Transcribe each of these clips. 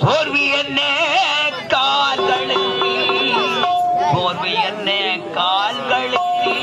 போர்வி என்ன கால்களுக்கு போர்வி என்ன கால்களுக்கு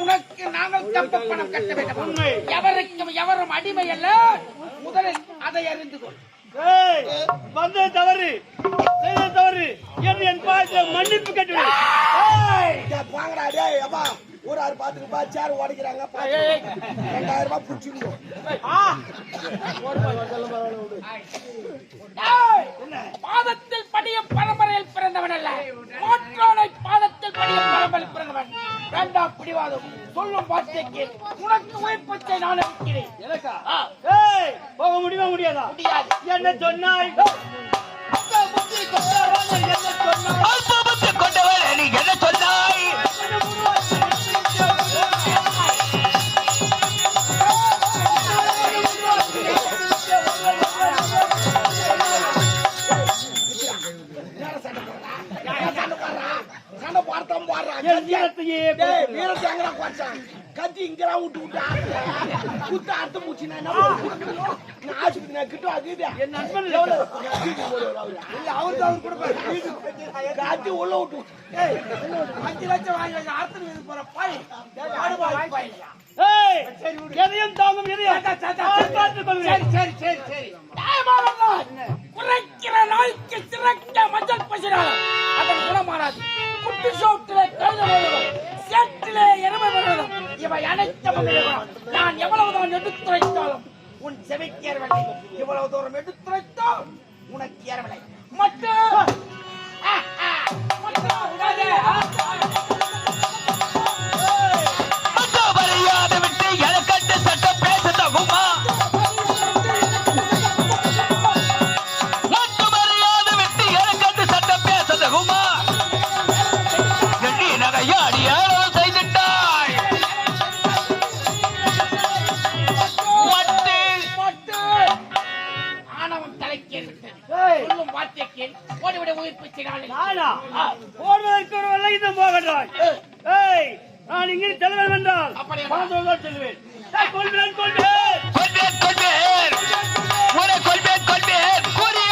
உனக்கு நாங்கள் பணம் கட்ட வேண்டும். எவருக்கும் எவரும் அடிமை அல்ல. முதலில் அதை அறிந்து கொள். வந்த தவறு என் மன்னிப்பு கட்டு. ஒரு ஆறு பாத்துக்கு சேர் உடைக்கிறாங்க. 2000 ரூபாய் புடிச்சிருந்தோம். பாதத்தில் படிய பரம்பரையில் பிறந்தவன் அல்ல, மாற்றோனை பாதத்தில் படிய பரம்பரையில் பிறந்தவன். வேண்டாம் பிடிவாதம். சொல்லும் வார்த்தைக்கு உனக்கு உயிர்ப்பத்தை நான் இருக்கிறேன். எனக்கா போக முடியுமா? முடியாதா? முடியாது. என்ன சொன்னாய்? என்ன சொன்னாய்? கத்தி இங்க விட்டு குத்த அர்த்த மூச்சு என் நண்பன் அவரு கூட கத்தி உள்ள விட்டு 5 லட்சம் வாங்கி அர்த்தம் போற பாய் எதையும் தாங்கும் குறைக்கிற நாய்க்கு சிறக்க மஞ்சள் பசினாலும் அதன் குணமானாது. குட்டி சோட்டிலே கழுத வருவதும் சேற்றிலே எருமை வருவதும் இவை அனைத்தும் நான் எவ்வளவுதான் எடுத்துரைத்தாலும் உன் செவிக்கு ஏறவில்லை. இவ்வளவு தூரம் எடுத்துரைத்தால் உனக்கு ஏறவில்லை. மட்டும் விட்டு எனக்கட்டு சட்டம் பேச தகுமா? விட்டு எனக்கட்டு சட்டம் பேச தகுமா? நகையாடி செய்துட்டாய். ஆனவன் தலைக்கு சொல்லும் வார்த்தைக்கு ஓடிவிட உயிர்ப்பு ஓடுவதற்கு ஒரு வல்லகிதம் போகட்டாய். நான் இங்கே செல்வேன் என்றால் பணத்தோடு செல்வேன். கொள்வேன் கொள்வேன் கொள்வேன் கொள்வேன் உரை கொள்வேன் கொள்வேன் கூறிய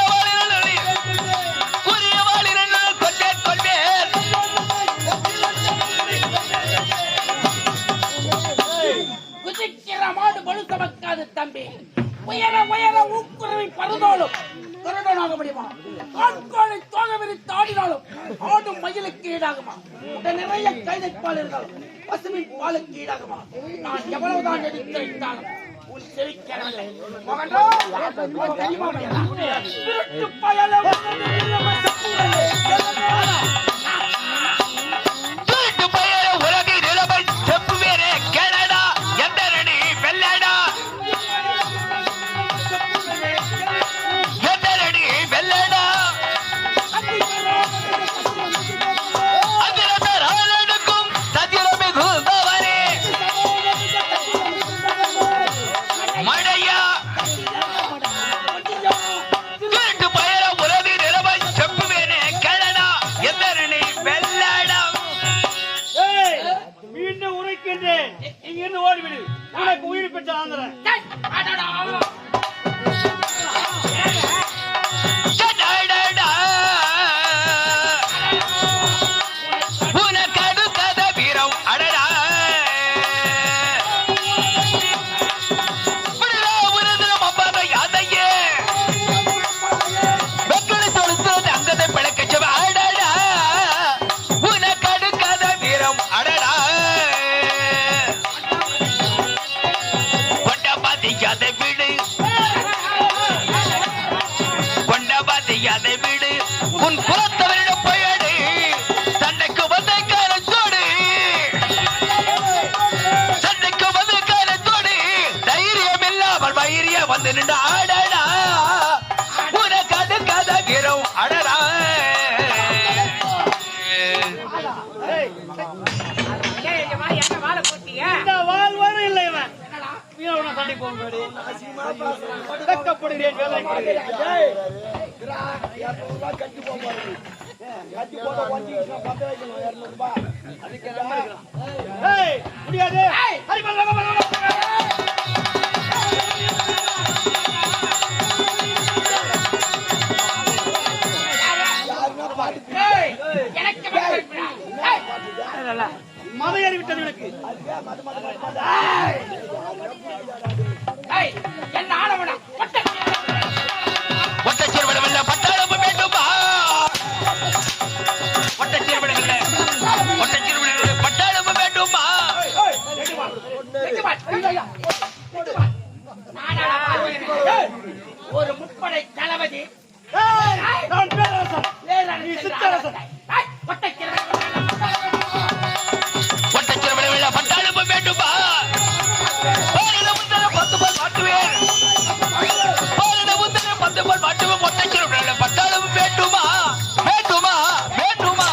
வாழினால் கொள்வேன் கொள்வேன். குதிக்கிற மாடு பழு சமக்காது தம்பி. உயர உயர ஊக்குருவி பருதோளும் திருடனாக முடியுமா? ஆட்கோளை தோக விரித்து ஆடினாலும் ஆடும் மயிலுக்கு ஈடாகுமா? உடன் நிறைய கைதைப்பால் இருந்தாலும் பசுவின் பாலுக்கு ஈடாகுமா? நான் எவ்வளவுதான் எடுத்துரைத்தாலும் உன் செவிக்கிறவில்லை. மகனோ திருட்டு பயல உன் புறத்தவரிடம் போயடி சண்டைக்கு வந்து காலத்தோடு சண்டைக்கு வந்து காலத்தோடு தைரியம் இல்லாமல் வயிறிய வந்து நின்று ஆடடா உனக்கு அது கதகிறோம் அடடா இந்த வாழ் வரும் இல்லை இவன் வீரவன சண்டை போகும்போது வெட்கப்படுகிறேன் வேதனைப்படுகிறேன். கட்டி போட்டு வண்டிக்கு 10 வைக்கணும் 200 ரூபாய். ஏய் முடியாது ஹரி பல்ல மத ஏறி விட்டது எனக்கு. என்ன ஆளவனா ஒட்டச்சீர் விடவில்ல பட்டாளம் வேண்டுமா ஒட்டச்சீர் விடவில்லை ஒட்டச்சீர் விடவில்லை பட்டாளம் வேண்டுமா ஒரு முப்படை தளபதி நான் பேரரசன் நீ சித்தரசன். ஒட்டச்சீர் விடவில்லை பட்டாளம் வேண்டுமா முத்தர 10 போல் மாட்டுவேன் 10 போல் மாட்டுவேன் ஒட்டச்சீர் விடவில்லை பட்டாளம் வேண்டுமா வேண்டுமா வேண்டுமா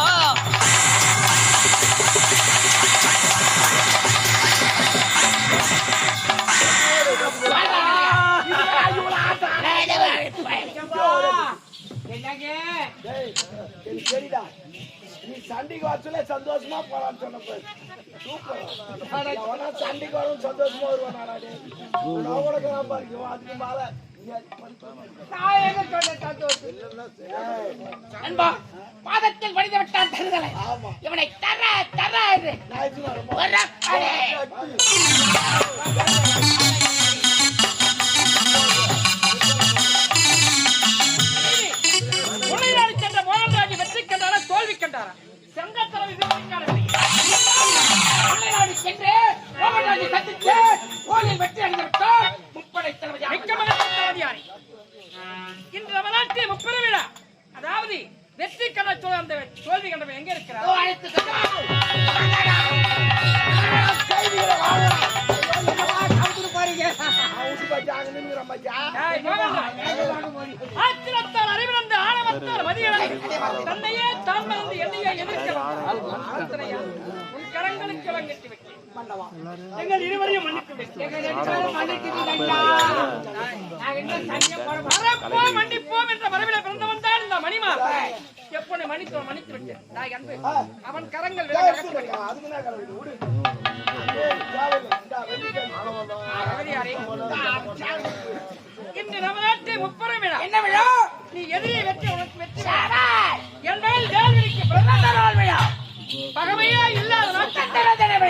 சரிடா நீ சண்டைக்கு வரச்சுல சந்தோஷமா போலான்னு சொன்னப்ப சூப்பர் அவனா சண்டைக்கு வரும் சந்தோஷமா வருவான் அதுக்கு மேல அன்பா பாதத்தில் வடிந்து விட்டான் தருதலை இவனை தர தர என்று ஒரு அடே. முன்னையாடி சென்ற மோகன்ராஜ் வெற்றி கண்டாரா தோல்வி கண்டாரா செங்கத்தரவி தமிழ்நாடு சென்று மோகன்ராஜை சந்தித்து போரில் வெற்றி அடைந்து விட்டார் முப்படை தளபதியாரி இன்று நம்ம நாட்டில் முப்பெரும் விழா அதாவது வெற்றி கண்ட அந்த தோல்வி கண்டவன் எங்க இருக்கிறார் அழைத்து ஆத்திரத்தால் அறிவிழந்த ஆணவத்தால் மதியடைந்து தன்னையே தான் மறந்து என்னையே எதிர்க்கிறான் உன் கரங்களுக்கு வங்கட்டி வைக்கிறேன் எங்கள் இருவரையும் மன்னித்து மன்னிப்போம் என்ற மரபில பிறந்தவன் தான் இந்த மணிமா எப்பொழுது மன்னித்து விட்டேன் தாய் அன்பு அவன் கரங்கள் இன்று நம்ம நாட்டு முப்பெரும் விழா என்ன விழா நீ எதிரியை வெற்றி உனக்கு வெற்றி சாராய் என் மேல் வேல்விழிக்கு பிரதமர் விழா பகமையா இல்லாத நாட்டு சட்டரதன விழா